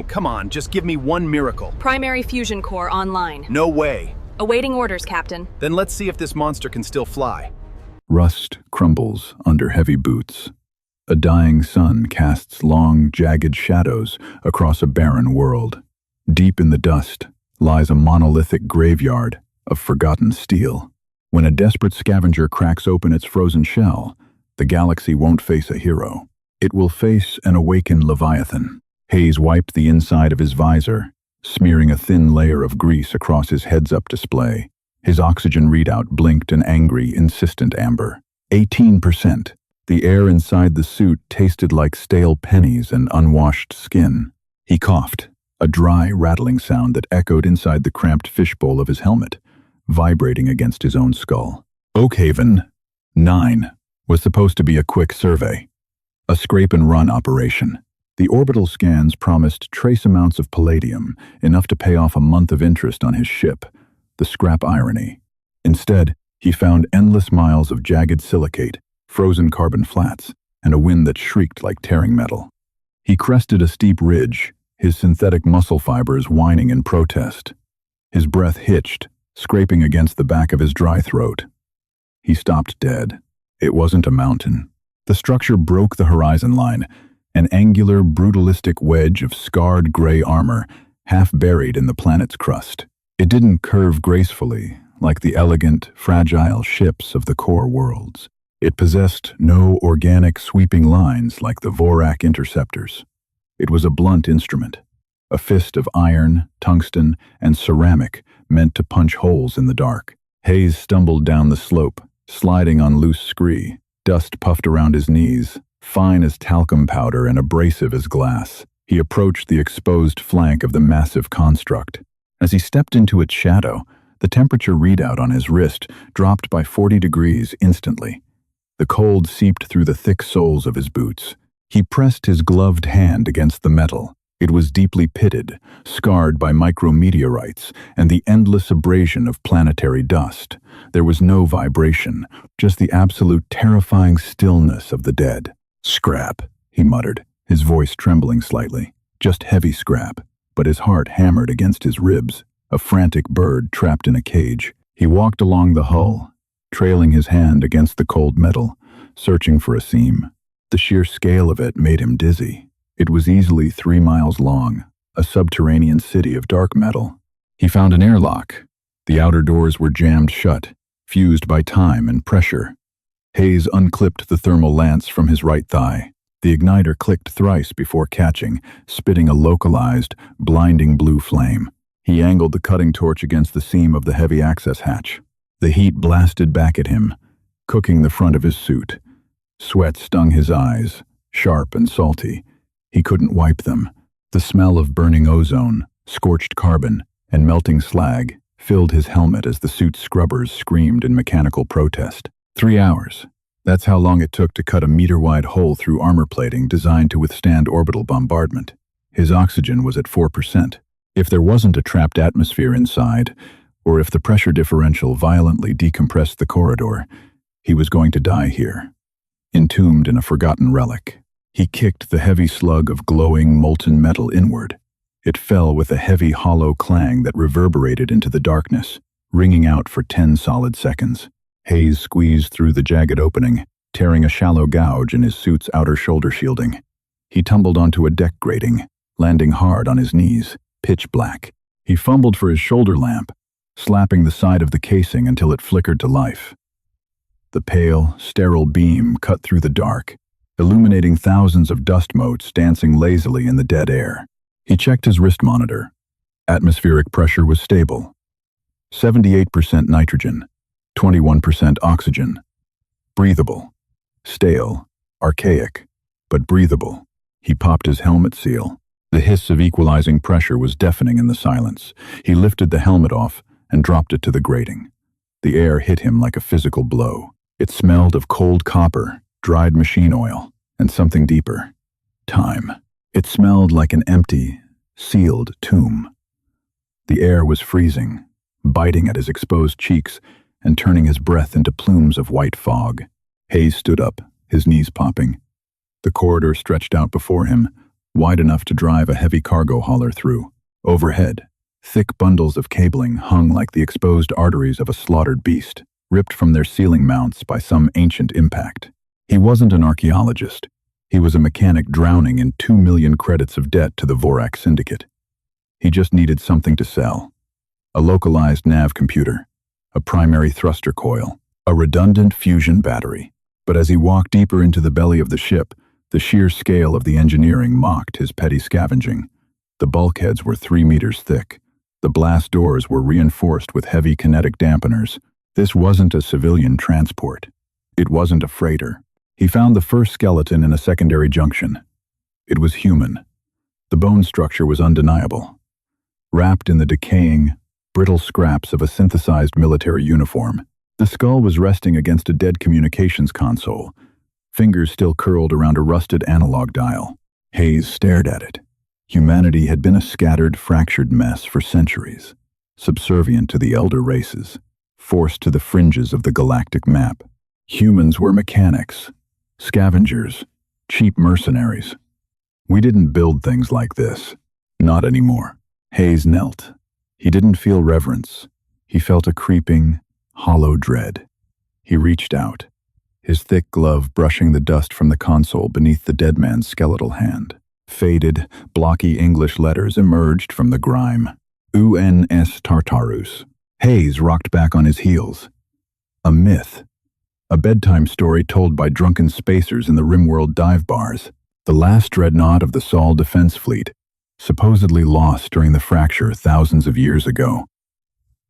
Come on, just give me one miracle. Primary fusion core online. No way. Awaiting orders, Captain. Then let's see if this monster can still fly. Rust crumbles under heavy boots. A dying sun casts long, jagged shadows across a barren world. Deep in the dust lies a monolithic graveyard of forgotten steel. When a desperate scavenger cracks open its frozen shell, the galaxy won't face a hero. It will face an awakened Leviathan. Hayes wiped the inside of his visor, smearing a thin layer of grease across his heads-up display. His oxygen readout blinked an angry, insistent amber. 18%. The air inside the suit tasted like stale pennies and unwashed skin. He coughed, a dry, rattling sound that echoed inside the cramped fishbowl of his helmet, vibrating against his own skull. Oakhaven, 9, was supposed to be a quick survey. A scrape-and-run operation. The orbital scans promised trace amounts of palladium, enough to pay off a month of interest on his ship. The scrap irony. Instead, he found endless miles of jagged silicate, frozen carbon flats, and a wind that shrieked like tearing metal. He crested a steep ridge, his synthetic muscle fibers whining in protest. His breath hitched, scraping against the back of his dry throat. He stopped dead. It wasn't a mountain. The structure broke the horizon line, an angular, brutalistic wedge of scarred gray armor, half buried in the planet's crust. It didn't curve gracefully, like the elegant, fragile ships of the core worlds. It possessed no organic, sweeping lines like the Vorak interceptors. It was a blunt instrument, a fist of iron, tungsten, and ceramic meant to punch holes in the dark. Hayes stumbled down the slope, sliding on loose scree. Dust puffed around his knees, fine as talcum powder and abrasive as glass. He approached the exposed flank of the massive construct. As he stepped into its shadow, the temperature readout on his wrist dropped by 40 degrees instantly. The cold seeped through the thick soles of his boots. He pressed his gloved hand against the metal. It was deeply pitted, scarred by micrometeorites and the endless abrasion of planetary dust. There was no vibration, just the absolute terrifying stillness of the dead. "Scrap," he muttered, his voice trembling slightly. Just heavy scrap, but his heart hammered against his ribs, a frantic bird trapped in a cage. He walked along the hull, trailing his hand against the cold metal, searching for a seam. The sheer scale of it made him dizzy. It was easily 3 miles long, a subterranean city of dark metal. He found an airlock. The outer doors were jammed shut, fused by time and pressure. Hayes unclipped the thermal lance from his right thigh. The igniter clicked thrice before catching, spitting a localized, blinding blue flame. He angled the cutting torch against the seam of the heavy access hatch. The heat blasted back at him, cooking the front of his suit. Sweat stung his eyes, sharp and salty. He couldn't wipe them. The smell of burning ozone, scorched carbon, and melting slag filled his helmet as the suit's scrubbers screamed in mechanical protest. 3 hours. That's how long it took to cut a meter-wide hole through armor plating designed to withstand orbital bombardment. His oxygen was at 4%. If there wasn't a trapped atmosphere inside, or if the pressure differential violently decompressed the corridor, he was going to die here, entombed in a forgotten relic. He kicked the heavy slug of glowing, molten metal inward. It fell with a heavy, hollow clang that reverberated into the darkness, ringing out for 10 solid seconds. Hayes squeezed through the jagged opening, tearing a shallow gouge in his suit's outer shoulder shielding. He tumbled onto a deck grating, landing hard on his knees, pitch black. He fumbled for his shoulder lamp, slapping the side of the casing until it flickered to life. The pale, sterile beam cut through the dark, illuminating thousands of dust motes dancing lazily in the dead air. He checked his wrist monitor. Atmospheric pressure was stable. 78% nitrogen, 21% oxygen. Breathable. Stale, archaic, but breathable. He popped his helmet seal. The hiss of equalizing pressure was deafening in the silence. He lifted the helmet off and dropped it to the grating. The air hit him like a physical blow. It smelled of cold copper, dried machine oil, and something deeper. Time. It smelled like an empty, sealed tomb. The air was freezing, biting at his exposed cheeks and turning his breath into plumes of white fog. Hayes stood up, his knees popping. The corridor stretched out before him, wide enough to drive a heavy cargo hauler through. Overhead, thick bundles of cabling hung like the exposed arteries of a slaughtered beast, ripped from their ceiling mounts by some ancient impact. He wasn't an archaeologist. He was a mechanic drowning in 2 million credits of debt to the Vorak Syndicate. He just needed something to sell. A localized nav computer, a primary thruster coil, a redundant fusion battery. But as he walked deeper into the belly of the ship, the sheer scale of the engineering mocked his petty scavenging. The bulkheads were 3 meters thick. The blast doors were reinforced with heavy kinetic dampeners. This wasn't a civilian transport. It wasn't a freighter. He found the first skeleton in a secondary junction. It was human. The bone structure was undeniable. Wrapped in the decaying, brittle scraps of a synthesized military uniform, the skull was resting against a dead communications console, fingers still curled around a rusted analog dial. Hayes stared at it. Humanity had been a scattered, fractured mess for centuries, subservient to the elder races, forced to the fringes of the galactic map. Humans were mechanics, scavengers, cheap mercenaries. We didn't build things like this. Not anymore. Hayes knelt. He didn't feel reverence. He felt a creeping, hollow dread. He reached out, his thick glove brushing the dust from the console beneath the dead man's skeletal hand. Faded, blocky English letters emerged from the grime. UNS Tartarus. Hayes rocked back on his heels. A myth. A bedtime story told by drunken spacers in the Rimworld dive bars. The last dreadnought of the Sol Defense Fleet, supposedly lost during the fracture thousands of years ago.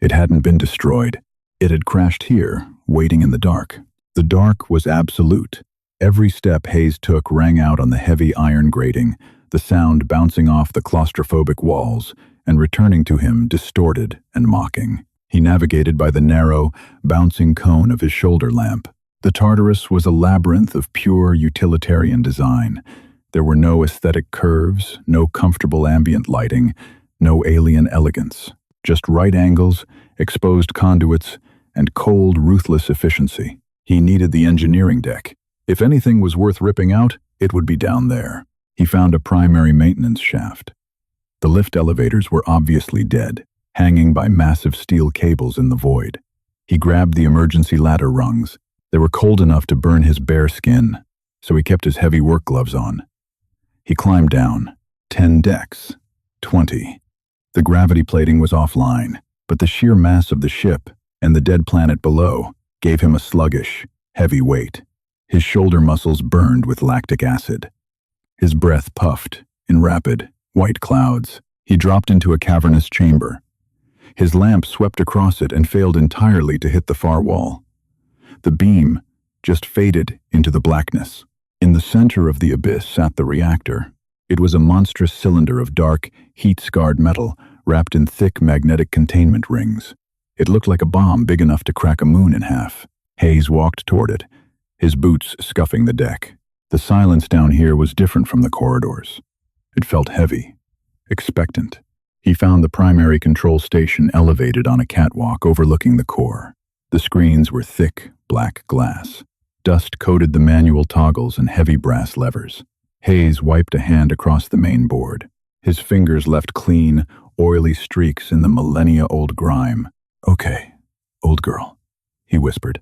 It hadn't been destroyed. It had crashed here, waiting in the dark. The dark was absolute. Every step Hayes took rang out on the heavy iron grating, the sound bouncing off the claustrophobic walls and returning to him distorted and mocking. He navigated by the narrow, bouncing cone of his shoulder lamp. The Tartarus was a labyrinth of pure utilitarian design. There were no aesthetic curves, no comfortable ambient lighting, no alien elegance. Just right angles, exposed conduits, and cold, ruthless efficiency. He needed the engineering deck. If anything was worth ripping out, it would be down there. He found a primary maintenance shaft. The lift elevators were obviously dead, hanging by massive steel cables in the void. He grabbed the emergency ladder rungs. They were cold enough to burn his bare skin, so he kept his heavy work gloves on. He climbed down. 10 decks. 20. The gravity plating was offline, but the sheer mass of the ship and the dead planet below gave him a sluggish, heavy weight. His shoulder muscles burned with lactic acid. His breath puffed in rapid, white clouds. He dropped into a cavernous chamber. His lamp swept across it and failed entirely to hit the far wall. The beam just faded into the blackness. In the center of the abyss sat the reactor. It was a monstrous cylinder of dark, heat-scarred metal wrapped in thick magnetic containment rings. It looked like a bomb big enough to crack a moon in half. Hayes walked toward it, his boots scuffing the deck. The silence down here was different from the corridors. It felt heavy, expectant. He found the primary control station elevated on a catwalk overlooking the core. The screens were thick, black glass. Dust coated the manual toggles and heavy brass levers. Hayes wiped a hand across the main board. His fingers left clean, oily streaks in the millennia-old grime. "Okay, old girl," he whispered.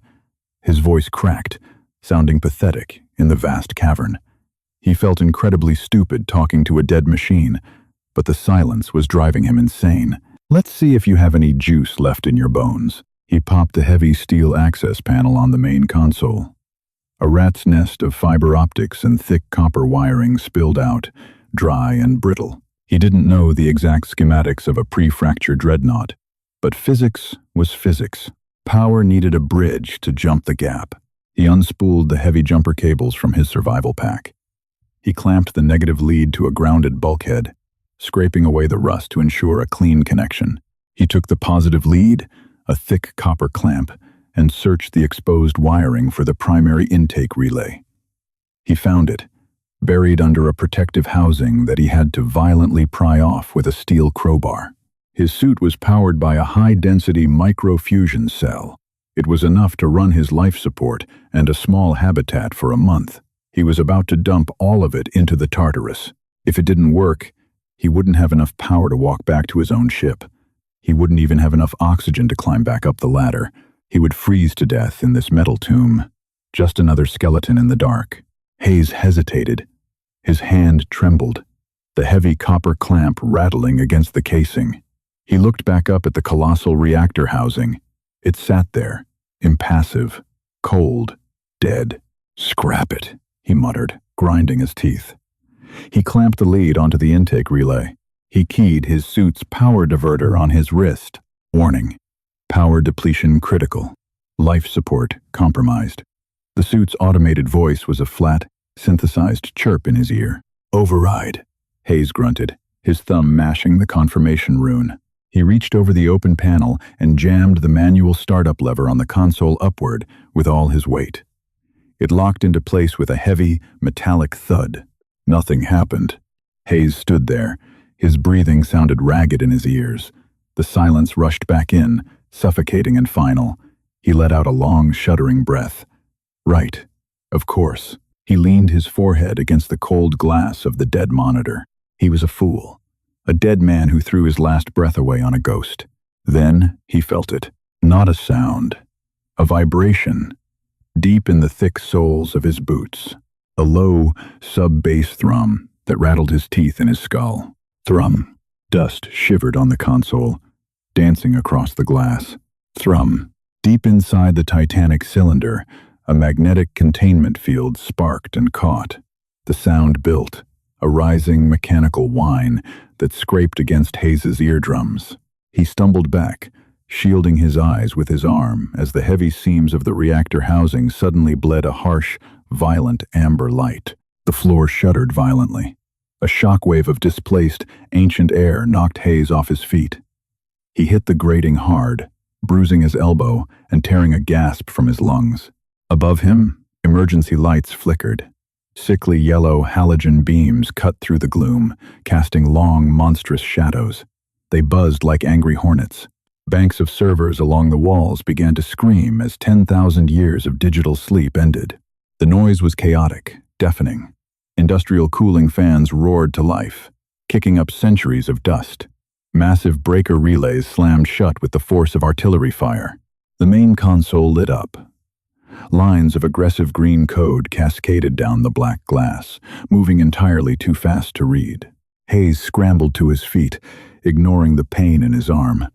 His voice cracked, sounding pathetic in the vast cavern. He felt incredibly stupid talking to a dead machine, but the silence was driving him insane. "Let's see if you have any juice left in your bones." He popped the heavy steel access panel on the main console. A rat's nest of fiber optics and thick copper wiring spilled out, dry and brittle. He didn't know the exact schematics of a pre-fracture dreadnought, but physics was physics. Power needed a bridge to jump the gap. He unspooled the heavy jumper cables from his survival pack. He clamped the negative lead to a grounded bulkhead, scraping away the rust to ensure a clean connection. He took the positive lead, a thick copper clamp, and searched the exposed wiring for the primary intake relay. He found it, buried under a protective housing that he had to violently pry off with a steel crowbar. His suit was powered by a high-density microfusion cell. It was enough to run his life support and a small habitat for a month. He was about to dump all of it into the Tartarus. If it didn't work, he wouldn't have enough power to walk back to his own ship. He wouldn't even have enough oxygen to climb back up the ladder. He would freeze to death in this metal tomb. Just another skeleton in the dark. Hayes hesitated. His hand trembled, the heavy copper clamp rattling against the casing. He looked back up at the colossal reactor housing. It sat there, impassive, cold, dead. "Scrap it," he muttered, grinding his teeth. He clamped the lead onto the intake relay. He keyed his suit's power diverter on his wrist. Warning: power depletion critical. Life support compromised. The suit's automated voice was a flat, synthesized chirp in his ear. "Override," Hayes grunted, his thumb mashing the confirmation rune. He reached over the open panel and jammed the manual startup lever on the console upward with all his weight. It locked into place with a heavy, metallic thud. Nothing happened. Hayes stood there. His breathing sounded ragged in his ears. The silence rushed back in, suffocating and final. He let out a long, shuddering breath. Right. Of course. He leaned his forehead against the cold glass of the dead monitor. He was a fool. A dead man who threw his last breath away on a ghost. Then he felt it. Not a sound. A vibration. Deep in the thick soles of his boots. A low, sub-bass thrum that rattled his teeth in his skull. Thrum. Dust shivered on the console, dancing across the glass. Thrum. Deep inside the Titanic cylinder, a magnetic containment field sparked and caught. The sound built, a rising mechanical whine that scraped against Hayes's eardrums. He stumbled back, shielding his eyes with his arm as the heavy seams of the reactor housing suddenly bled a harsh, violent amber light. The floor shuddered violently. A shockwave of displaced, ancient air knocked Hayes off his feet. He hit the grating hard, bruising his elbow and tearing a gasp from his lungs. Above him, emergency lights flickered. Sickly yellow halogen beams cut through the gloom, casting long, monstrous shadows. They buzzed like angry hornets. Banks of servers along the walls began to scream as 10,000 years of digital sleep ended. The noise was chaotic, deafening. Industrial cooling fans roared to life, kicking up centuries of dust. Massive breaker relays slammed shut with the force of artillery fire. The main console lit up. Lines of aggressive green code cascaded down the black glass, moving entirely too fast to read. Hayes scrambled to his feet, ignoring the pain in his arm.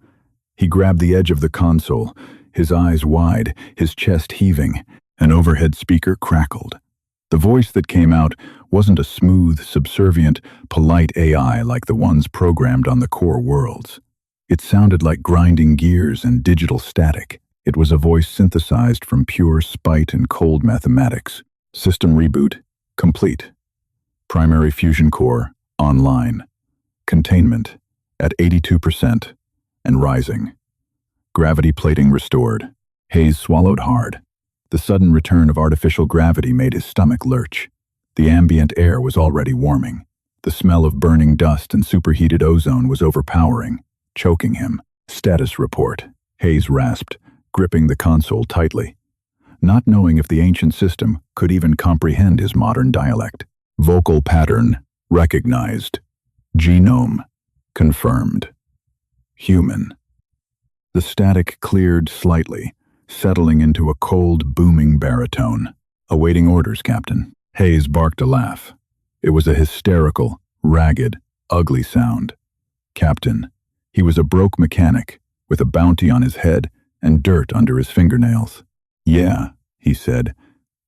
He grabbed the edge of the console, his eyes wide, his chest heaving. An overhead speaker crackled. The voice that came out wasn't a smooth, subservient, polite AI like the ones programmed on the core worlds. It sounded like grinding gears and digital static. It was a voice synthesized from pure spite and cold mathematics. System reboot, complete. Primary fusion core, online. Containment, at 82%, and rising. Gravity plating restored. Hayes swallowed hard. The sudden return of artificial gravity made his stomach lurch. The ambient air was already warming. The smell of burning dust and superheated ozone was overpowering, choking him. Status report, Hayes rasped, gripping the console tightly, not knowing if the ancient system could even comprehend his modern dialect. Vocal pattern recognized. Genome confirmed. Human. The static cleared slightly, settling into a cold, booming baritone. "Awaiting orders, Captain." Hayes barked a laugh. It was a hysterical, ragged, ugly sound. Captain. He was a broke mechanic, with a bounty on his head and dirt under his fingernails. "Yeah," he said,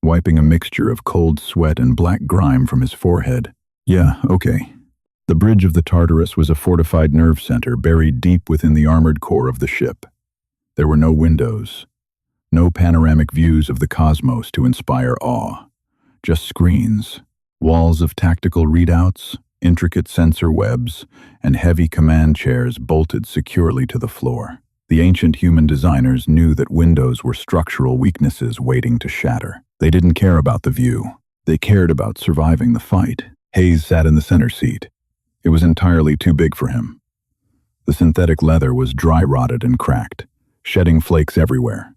wiping a mixture of cold sweat and black grime from his forehead. "Yeah, okay." The bridge of the Tartarus was a fortified nerve center buried deep within the armored core of the ship. There were no windows. No panoramic views of the cosmos to inspire awe. Just screens, walls of tactical readouts, intricate sensor webs, and heavy command chairs bolted securely to the floor. The ancient human designers knew that windows were structural weaknesses waiting to shatter. They didn't care about the view. They cared about surviving the fight. Hayes sat in the center seat. It was entirely too big for him. The synthetic leather was dry-rotted and cracked, shedding flakes everywhere.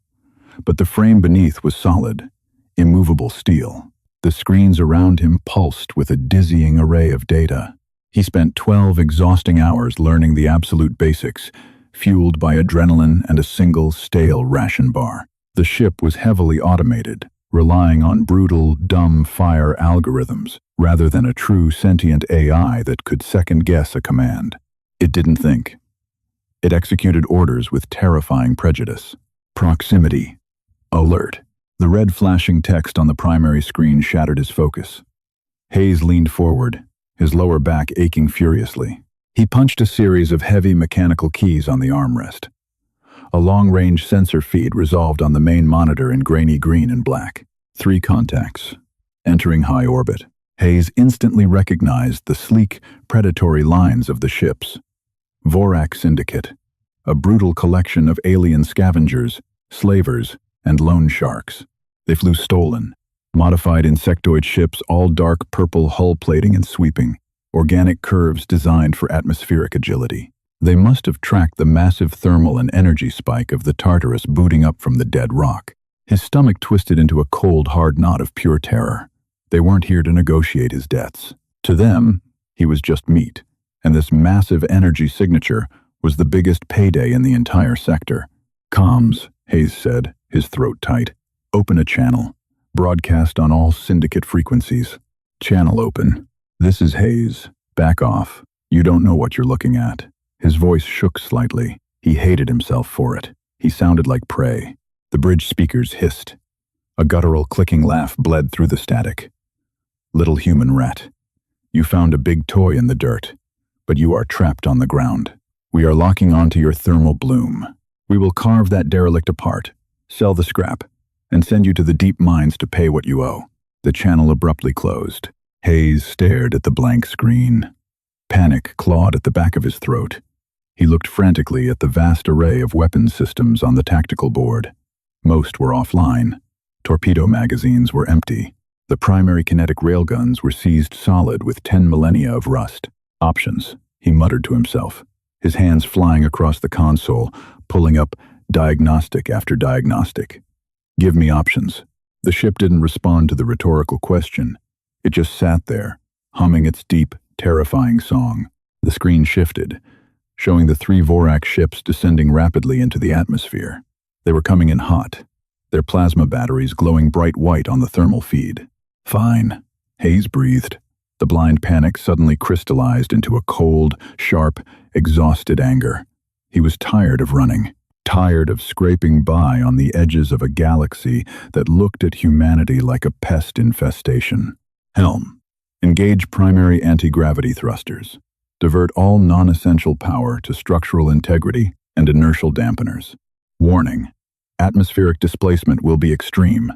But the frame beneath was solid, immovable steel. The screens around him pulsed with a dizzying array of data. He spent 12 exhausting hours learning the absolute basics, fueled by adrenaline and a single stale ration bar. The ship was heavily automated, relying on brutal, dumb fire algorithms, rather than a true sentient AI that could second-guess a command. It didn't think. It executed orders with terrifying prejudice. Proximity. Alert. The red flashing text on the primary screen shattered his focus. Hayes leaned forward, his lower back aching furiously. He punched a series of heavy mechanical keys on the armrest. A long-range sensor feed resolved on the main monitor in grainy green and black. 3 contacts. Entering high orbit. Hayes instantly recognized the sleek, predatory lines of the ships. Vorak Syndicate, a brutal collection of alien scavengers, slavers, and loan sharks. They flew stolen, modified insectoid ships, all dark purple hull plating and sweeping, organic curves designed for atmospheric agility. They must have tracked the massive thermal and energy spike of the Tartarus booting up from the dead rock. His stomach twisted into a cold, hard knot of pure terror. They weren't here to negotiate his debts. To them, he was just meat, and this massive energy signature was the biggest payday in the entire sector. "Comms," Hayes said, his throat tight. "Open a channel. Broadcast on all syndicate frequencies." "Channel open." "This is Hayes. Back off. You don't know what you're looking at." His voice shook slightly. He hated himself for it. He sounded like prey. The bridge speakers hissed. A guttural clicking laugh bled through the static. "Little human rat. You found a big toy in the dirt, but you are trapped on the ground. We are locking onto your thermal bloom. We will carve that derelict apart, sell the scrap, and send you to the deep mines to pay what you owe." The channel abruptly closed. Hayes stared at the blank screen. Panic clawed at the back of his throat. He looked frantically at the vast array of weapons systems on the tactical board. Most were offline. Torpedo magazines were empty. The primary kinetic railguns were seized solid with 10 millennia of rust. "Options," he muttered to himself, his hands flying across the console, pulling up diagnostic after diagnostic. "Give me options." The ship didn't respond to the rhetorical question. It just sat there, humming its deep, terrifying song. The screen shifted, showing the 3 Vorak ships descending rapidly into the atmosphere. They were coming in hot, their plasma batteries glowing bright white on the thermal feed. "Fine," Hayes breathed. The blind panic suddenly crystallized into a cold, sharp, exhausted anger. He was tired of running, tired of scraping by on the edges of a galaxy that looked at humanity like a pest infestation. "Helm, engage primary anti-gravity thrusters. Divert all non-essential power to structural integrity and inertial dampeners. Warning, atmospheric displacement will be extreme.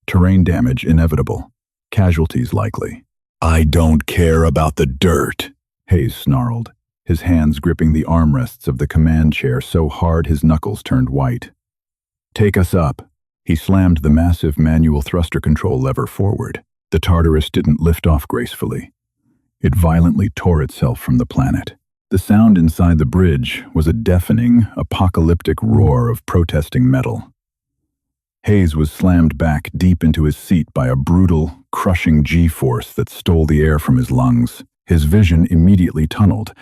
Terrain damage inevitable. Casualties likely." "I don't care about the dirt," Hayes snarled, his hands gripping the armrests of the command chair so hard his knuckles turned white. "Take us up." He slammed the massive manual thruster control lever forward. The Tartarus didn't lift off gracefully. It violently tore itself from the planet. The sound inside the bridge was a deafening, apocalyptic roar of protesting metal. Hayes was slammed back deep into his seat by a brutal, crushing G-force that stole the air from his lungs. His vision immediately tunneled,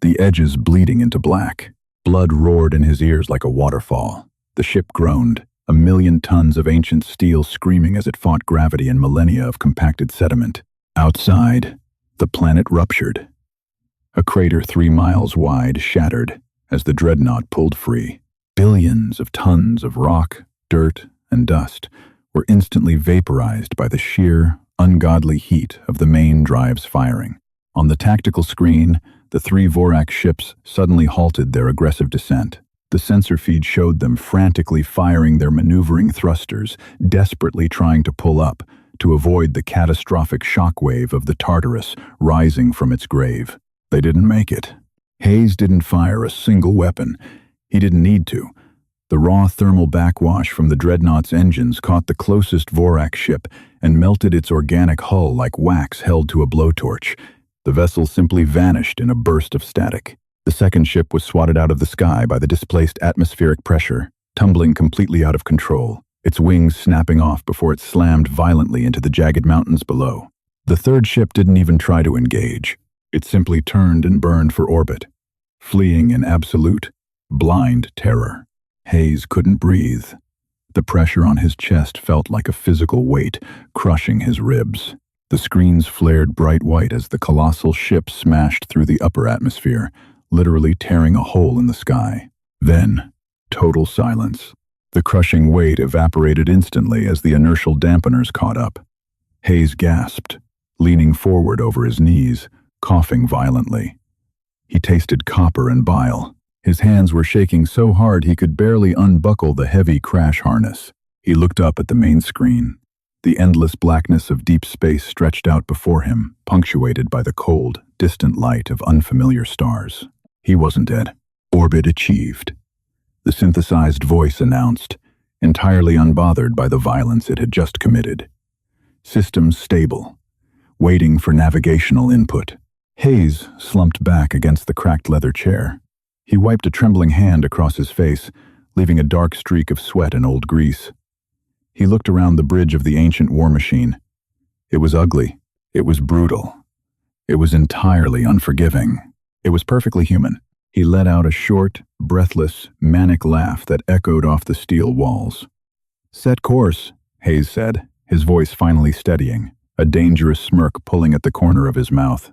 the edges bleeding into black. Blood roared in his ears like a waterfall. The ship groaned, 1,000,000 tons of ancient steel screaming as it fought gravity and millennia of compacted sediment. Outside, the planet ruptured. A crater 3 miles wide shattered as the dreadnought pulled free. Billions of tons of rock, dirt, and dust were instantly vaporized by the sheer, ungodly heat of the main drive's firing. On the tactical screen, the 3 Vorak ships suddenly halted their aggressive descent. The sensor feed showed them frantically firing their maneuvering thrusters, desperately trying to pull up, to avoid the catastrophic shockwave of the Tartarus rising from its grave. They didn't make it. Hayes didn't fire a single weapon. He didn't need to. The raw thermal backwash from the dreadnought's engines caught the closest Vorak ship and melted its organic hull like wax held to a blowtorch. The vessel simply vanished in a burst of static. The second ship was swatted out of the sky by the displaced atmospheric pressure, tumbling completely out of control, its wings snapping off before it slammed violently into the jagged mountains below. The third ship didn't even try to engage. It simply turned and burned for orbit, fleeing in absolute, blind terror. Hayes couldn't breathe. The pressure on his chest felt like a physical weight, crushing his ribs. The screens flared bright white as the colossal ship smashed through the upper atmosphere, literally tearing a hole in the sky. Then, total silence. The crushing weight evaporated instantly as the inertial dampeners caught up. Hayes gasped, leaning forward over his knees, coughing violently. He tasted copper and bile. His hands were shaking so hard he could barely unbuckle the heavy crash harness. He looked up at the main screen. The endless blackness of deep space stretched out before him, punctuated by the cold, distant light of unfamiliar stars. He wasn't dead. Orbit achieved. The synthesized voice announced, entirely unbothered by the violence it had just committed. Systems stable, waiting for navigational input. Hayes slumped back against the cracked leather chair. He wiped a trembling hand across his face, leaving a dark streak of sweat and old grease. He looked around the bridge of the ancient war machine. It was ugly. It was brutal. It was entirely unforgiving. It was perfectly human. He let out a short, breathless, manic laugh that echoed off the steel walls. "Set course," Hayes said, his voice finally steadying, a dangerous smirk pulling at the corner of his mouth.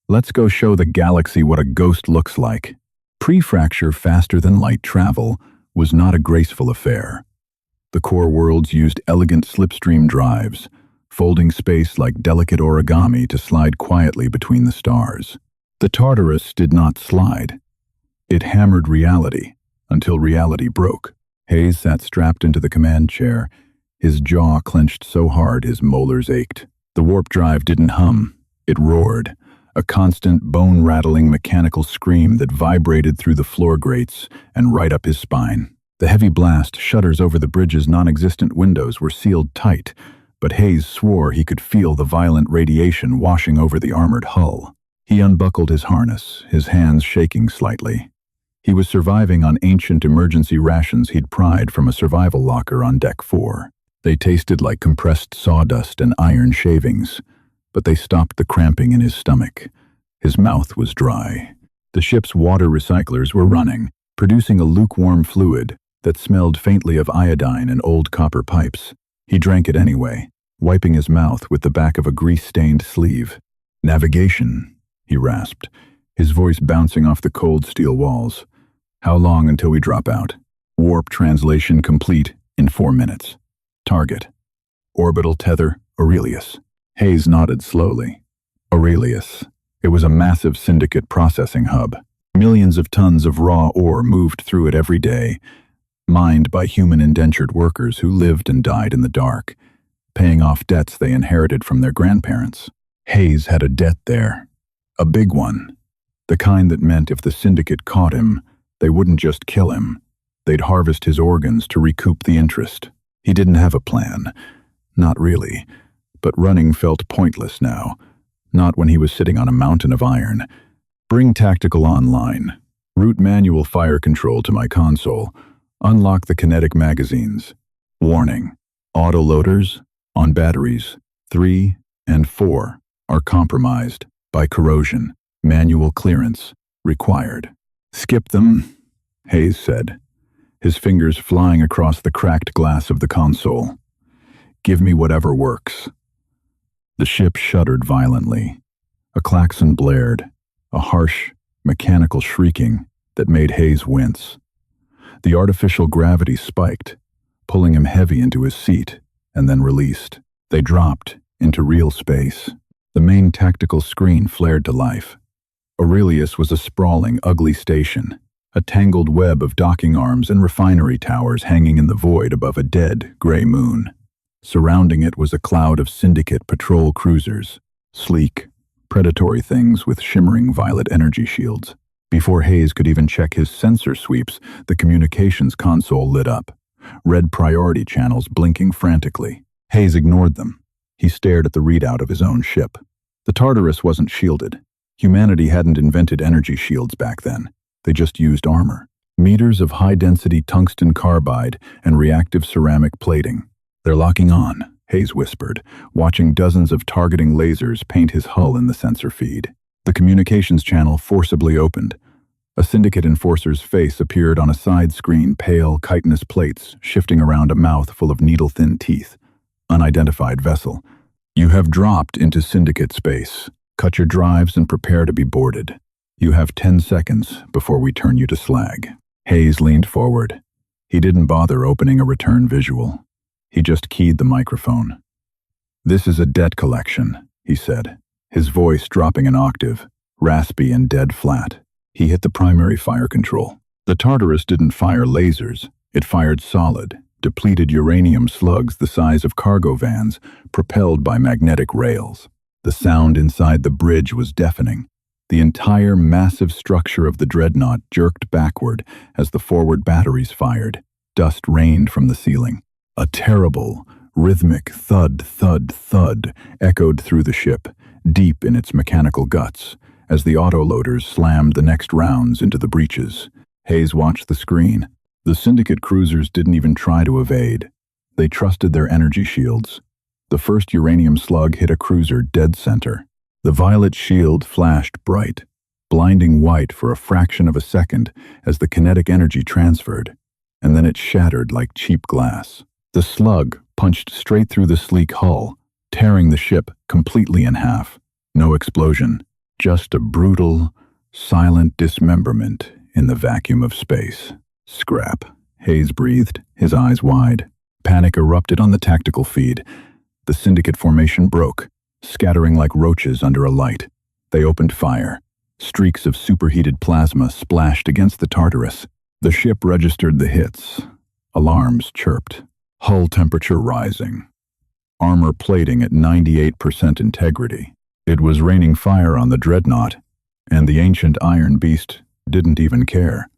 "Let's go show the galaxy what a ghost looks like." Pre-fracture faster-than-light travel was not a graceful affair. The core worlds used elegant slipstream drives, folding space like delicate origami to slide quietly between the stars. The Tartarus did not slide. It hammered reality until reality broke. Hayes sat strapped into the command chair, his jaw clenched so hard his molars ached. The warp drive didn't hum. It roared, a constant bone-rattling mechanical scream that vibrated through the floor grates and right up his spine. The heavy blast shutters over the bridge's non-existent windows were sealed tight, but Hayes swore he could feel the violent radiation washing over the armored hull. He unbuckled his harness, his hands shaking slightly. He was surviving on ancient emergency rations he'd pried from a survival locker on Deck 4. They tasted like compressed sawdust and iron shavings, but they stopped the cramping in his stomach. His mouth was dry. The ship's water recyclers were running, producing a lukewarm fluid that smelled faintly of iodine and old copper pipes. He drank it anyway, wiping his mouth with the back of a grease-stained sleeve. "Navigation," he rasped, his voice bouncing off the cold steel walls. "How long until we drop out?" "Warp translation complete in 4 minutes. Target. Orbital tether, Aurelius." Hayes nodded slowly. Aurelius. It was a massive syndicate processing hub. Millions of tons of raw ore moved through it every day, mined by human indentured workers who lived and died in the dark, paying off debts they inherited from their grandparents. Hayes had a debt there. A big one. The kind that meant if the syndicate caught him, they wouldn't just kill him. They'd harvest his organs to recoup the interest. He didn't have a plan. Not really. But running felt pointless now. Not when he was sitting on a mountain of iron. "Bring tactical online. Route manual fire control to my console. Unlock the kinetic magazines. Warning. Autoloaders on batteries 3 and 4 are compromised by corrosion. Manual clearance required." "Skip them," Hayes said, his fingers flying across the cracked glass of the console. "Give me whatever works." The ship shuddered violently. A klaxon blared, a harsh, mechanical shrieking that made Hayes wince. The artificial gravity spiked, pulling him heavy into his seat, and then released. They dropped into real space. The main tactical screen flared to life. Aurelius was a sprawling, ugly station, a tangled web of docking arms and refinery towers hanging in the void above a dead, gray moon. Surrounding it was a cloud of syndicate patrol cruisers, sleek, predatory things with shimmering violet energy shields. Before Hayes could even check his sensor sweeps, the communications console lit up, red priority channels blinking frantically. Hayes ignored them. He stared at the readout of his own ship. The Tartarus wasn't shielded. Humanity hadn't invented energy shields back then. They just used armor. Meters of high-density tungsten carbide and reactive ceramic plating. "They're locking on," Hayes whispered, watching dozens of targeting lasers paint his hull in the sensor feed. The The communications channel forcibly opened. A Syndicate enforcer's face appeared on a side screen, pale, chitinous plates shifting around a mouth full of needle-thin teeth. Unidentified vessel. You have dropped into Syndicate space. Cut your drives and prepare to be boarded. You have 10 seconds before we turn you to slag. Hayes leaned forward. He didn't bother opening a return visual. He just keyed the microphone. "This is a debt collection," he said, his voice dropping an octave, raspy and dead flat. He hit the primary fire control. The Tartarus didn't fire lasers. It fired solid, depleted uranium slugs the size of cargo vans, propelled by magnetic rails. The sound inside the bridge was deafening. The entire massive structure of the dreadnought jerked backward as the forward batteries fired. Dust rained from the ceiling. A terrible, rhythmic thud, thud, thud echoed through the ship, deep in its mechanical guts, as the autoloaders slammed the next rounds into the breaches. Hayes watched the screen. The Syndicate cruisers didn't even try to evade. They trusted their energy shields. The first uranium slug hit a cruiser dead center. The violet shield flashed bright, blinding white for a fraction of a second as the kinetic energy transferred, and then it shattered like cheap glass. The slug punched straight through the sleek hull, tearing the ship completely in half. No explosion, just a brutal, silent dismemberment in the vacuum of space. "Scrap," Hayes breathed, his eyes wide. Panic erupted on the tactical feed. The Syndicate formation broke, scattering like roaches under a light. They opened fire. Streaks of superheated plasma splashed against the Tartarus. The ship registered the hits. Alarms chirped. Hull temperature rising. Armor plating at 98% integrity. It was raining fire on the dreadnought, and the ancient iron beast didn't even care.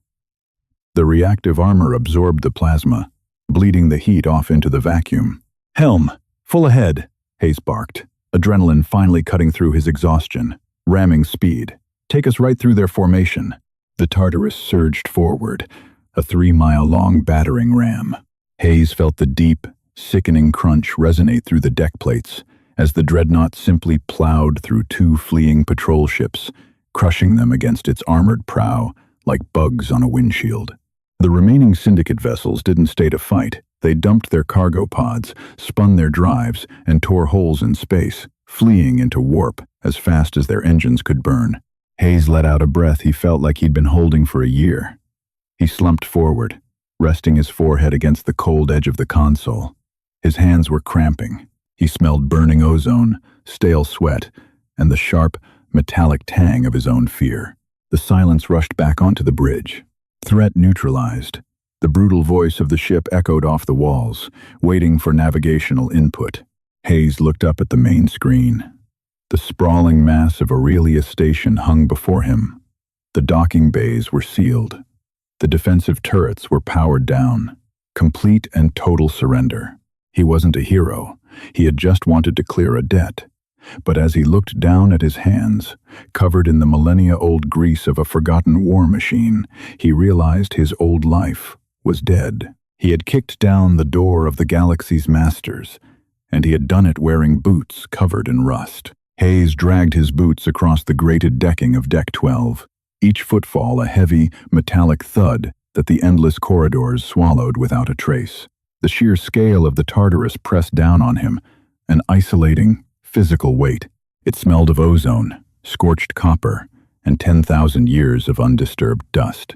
The reactive armor absorbed the plasma, bleeding the heat off into the vacuum. "Helm, full ahead," Hayes barked, adrenaline finally cutting through his exhaustion, ramming speed. "Take us right through their formation." The Tartarus surged forward, a 3-mile-long battering ram. Hayes felt the deep, sickening crunch resonate through the deck plates as the dreadnought simply plowed through 2 fleeing patrol ships, crushing them against its armored prow like bugs on a windshield. The remaining Syndicate vessels didn't stay to fight. They dumped their cargo pods, spun their drives, and tore holes in space, fleeing into warp as fast as their engines could burn. Hayes let out a breath he felt like he'd been holding for a year. He slumped forward, resting his forehead against the cold edge of the console. His hands were cramping. He smelled burning ozone, stale sweat, and the sharp, metallic tang of his own fear. The silence rushed back onto the bridge. Threat neutralized. The brutal voice of the ship echoed off the walls, waiting for navigational input. Hayes looked up at the main screen. The sprawling mass of Aurelia Station hung before him. The docking bays were sealed. The defensive turrets were powered down. Complete and total surrender. He wasn't a hero. He had just wanted to clear a debt. But as he looked down at his hands, covered in the millennia-old grease of a forgotten war machine, he realized his old life was dead. He had kicked down the door of the galaxy's masters, and he had done it wearing boots covered in rust. Hayes dragged his boots across the grated decking of Deck 12, each footfall a heavy, metallic thud that the endless corridors swallowed without a trace. The sheer scale of the Tartarus pressed down on him, an isolating, physical weight. It smelled of ozone, scorched copper, and 10,000 years of undisturbed dust.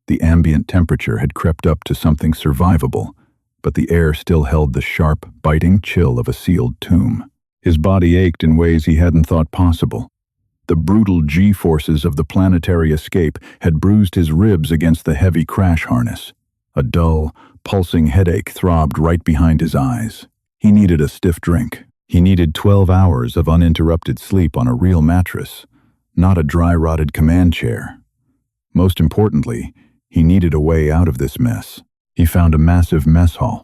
The ambient temperature had crept up to something survivable, but the air still held the sharp, biting chill of a sealed tomb. His body ached in ways he hadn't thought possible. The brutal G-forces of the planetary escape had bruised his ribs against the heavy crash harness. A dull, pulsing headache throbbed right behind his eyes. He needed a stiff drink. He needed 12 hours of uninterrupted sleep on a real mattress, not a dry-rotted command chair. Most importantly, he needed a way out of this mess. He found a massive mess hall.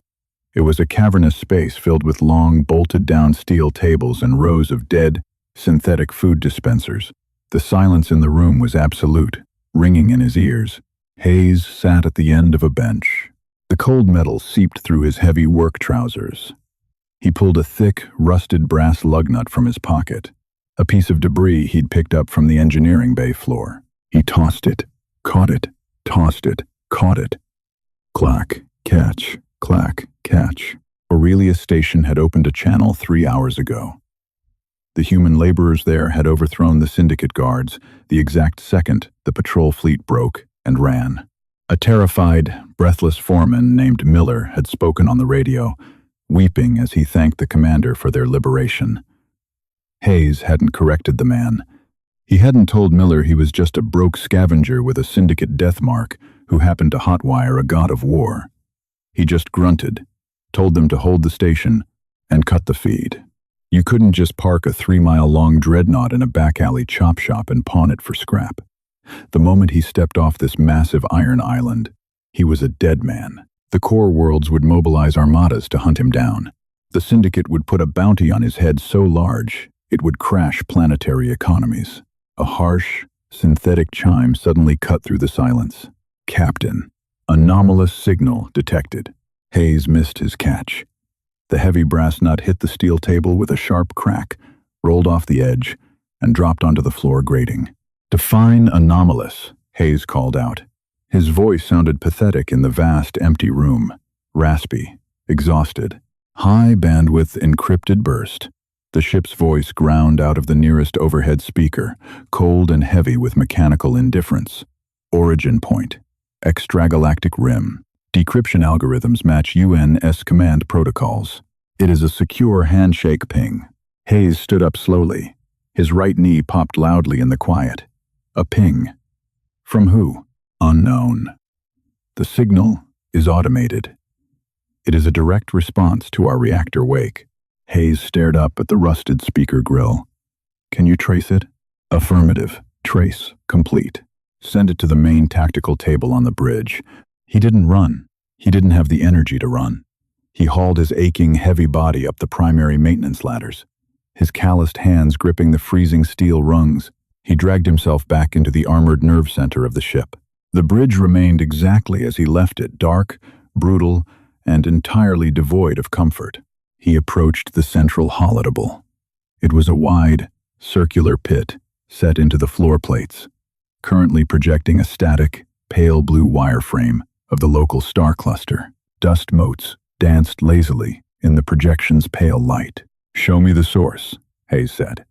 It was a cavernous space filled with long, bolted-down steel tables and rows of dead, synthetic food dispensers. The silence in the room was absolute, ringing in his ears. Hayes sat at the end of a bench. The cold metal seeped through his heavy work trousers. He pulled a thick, rusted brass lug nut from his pocket. a piece of debris he'd picked up from the engineering bay floor. He tossed it, caught it, tossed it, caught it. Clack, catch, clack, catch. Aurelius Station had opened a channel 3 hours ago. The human laborers there had overthrown the Syndicate guards the exact second the patrol fleet broke and ran. A terrified, breathless foreman named Miller had spoken on the radio, weeping as he thanked the commander for their liberation. Hayes hadn't corrected the man. He hadn't told Miller he was just a broke scavenger with a Syndicate death mark who happened to hotwire a god of war. He just grunted, told them to hold the station, and cut the feed. You couldn't just park a 3-mile-long dreadnought in a back alley chop shop and pawn it for scrap. The moment he stepped off this massive iron island, he was a dead man. The core worlds would mobilize armadas to hunt him down. The Syndicate would put a bounty on his head so large, it would crash planetary economies. A harsh, synthetic chime suddenly cut through the silence. Captain. Anomalous signal detected. Hayes missed his catch. The heavy brass nut hit the steel table with a sharp crack, rolled off the edge, and dropped onto the floor grating. "Define anomalous," Hayes called out. His voice sounded pathetic in the vast, empty room. Raspy, exhausted. High bandwidth encrypted burst. The ship's voice ground out of the nearest overhead speaker, cold and heavy with mechanical indifference. Origin point. Extragalactic rim. Decryption algorithms match UNS command protocols. It is a secure handshake ping. Hayes stood up slowly. His right knee popped loudly in the quiet. A ping. From who? Unknown. The signal is automated. It is a direct response to our reactor wake. Hayes stared up at the rusted speaker grill. Can you trace it? Affirmative. Trace. Complete. Send it to the main tactical table on the bridge. He didn't run. He didn't have the energy to run. He hauled his aching, heavy body up the primary maintenance ladders. His calloused hands gripping the freezing steel rungs, he dragged himself back into the armored nerve center of the ship. The bridge remained exactly as he left it, dark, brutal, and entirely devoid of comfort. He approached the central holidable. It was a wide, circular pit set into the floor plates, currently projecting a static, pale blue wireframe of the local star cluster. Dust motes danced lazily in the projection's pale light. "Show me the source," Hayes said.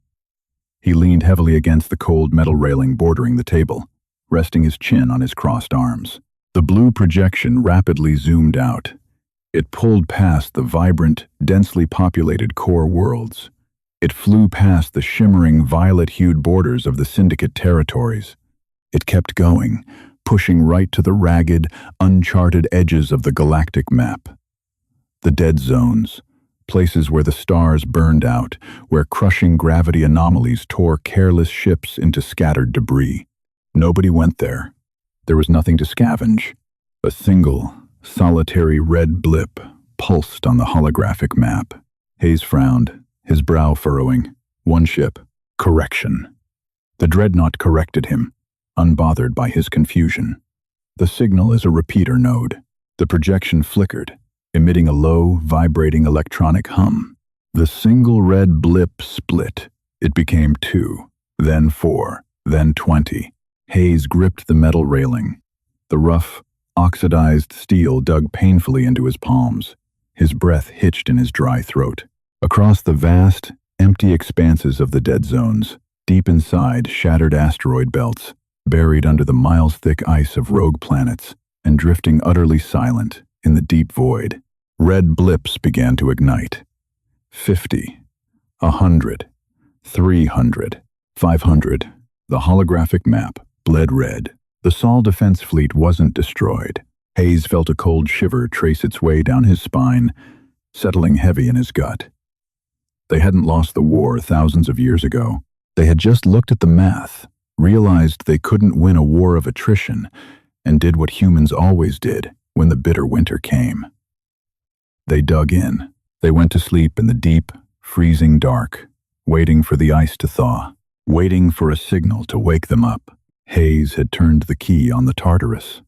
He leaned heavily against the cold metal railing bordering the table, resting his chin on his crossed arms. The blue projection rapidly zoomed out. It pulled past the vibrant, densely populated core worlds. It flew past the shimmering, violet-hued borders of the Syndicate territories. It kept going, pushing right to the ragged, uncharted edges of the galactic map. The dead zones, places where the stars burned out, where crushing gravity anomalies tore careless ships into scattered debris. Nobody went there. There was nothing to scavenge. A single, solitary red blip pulsed on the holographic map. Hayes frowned, his brow furrowing. One ship. Correction. The dreadnought corrected him, unbothered by his confusion. The signal is a repeater node. The projection flickered, emitting a low, vibrating electronic hum. The single red blip split. It became 2, then 4, then 20. Hayes gripped the metal railing. The rough, oxidized steel dug painfully into his palms. His breath hitched in his dry throat. Across the vast, empty expanses of the dead zones, deep inside shattered asteroid belts, buried under the miles-thick ice of rogue planets, and drifting utterly silent in the deep void, red blips began to ignite. 50, 100, 300, 500. The holographic map bled red. The Sol defense fleet wasn't destroyed. Hayes felt a cold shiver trace its way down his spine, settling heavy in his gut. They hadn't lost the war thousands of years ago. They had just looked at the math, realized they couldn't win a war of attrition, and did what humans always did when the bitter winter came. They dug in. They went to sleep in the deep, freezing dark, waiting for the ice to thaw, waiting for a signal to wake them up. Hayes had turned the key on the Tartarus.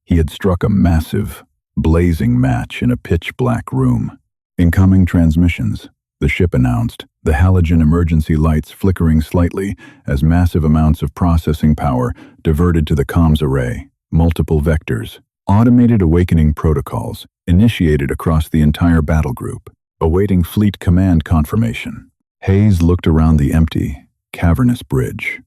He had struck a massive, blazing match in a pitch-black room. Incoming transmissions. the ship announced, the halogen emergency lights flickering slightly as massive amounts of processing power diverted to the comms array. Multiple vectors. Automated awakening protocols initiated across the entire battle group, awaiting fleet command confirmation. Hayes looked around the empty, cavernous bridge.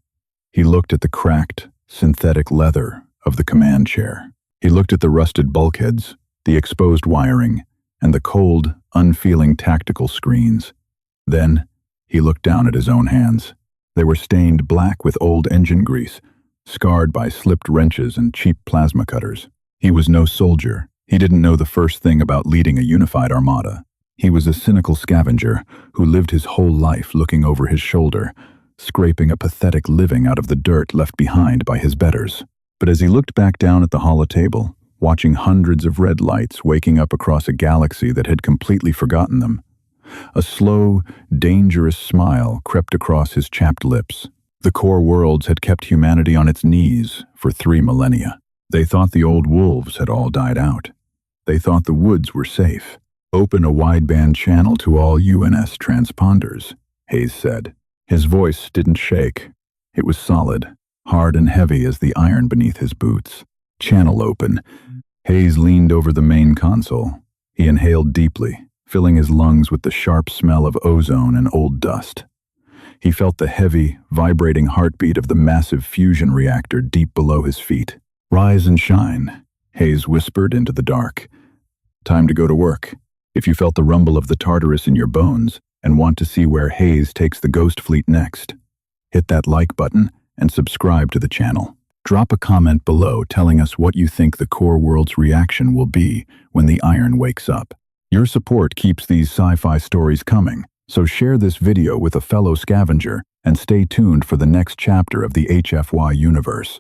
He looked at the cracked, synthetic leather of the command chair. He looked at the rusted bulkheads, the exposed wiring, and the cold, unfeeling tactical screens. Then, he looked down at his own hands. They were stained black with old engine grease, scarred by slipped wrenches and cheap plasma cutters. He was no soldier. He didn't know the first thing about leading a unified armada. He was a cynical scavenger who lived his whole life looking over his shoulder, scraping a pathetic living out of the dirt left behind by his betters. But as he looked back down at the holotable, watching hundreds of red lights waking up across a galaxy that had completely forgotten them, a slow, dangerous smile crept across his chapped lips. The core worlds had kept humanity on its knees for 3 millennia. They thought the old wolves had all died out. They thought the woods were safe. "Open a wideband channel to all UNS transponders," Hayes said. His voice didn't shake. It was solid, hard and heavy as the iron beneath his boots. "Channel open." Hayes leaned over the main console. He inhaled deeply, filling his lungs with the sharp smell of ozone and old dust. He felt the heavy, vibrating heartbeat of the massive fusion reactor deep below his feet. "Rise and shine," Hayes whispered into the dark. "Time to go to work." If you felt the rumble of the Tartarus in your bones and want to see where Hayes takes the Ghost Fleet next, hit that like button and subscribe to the channel. Drop a comment below telling us what you think the core world's reaction will be when the iron wakes up. Your support keeps these sci-fi stories coming, so share this video with a fellow scavenger and stay tuned for the next chapter of the HFY universe.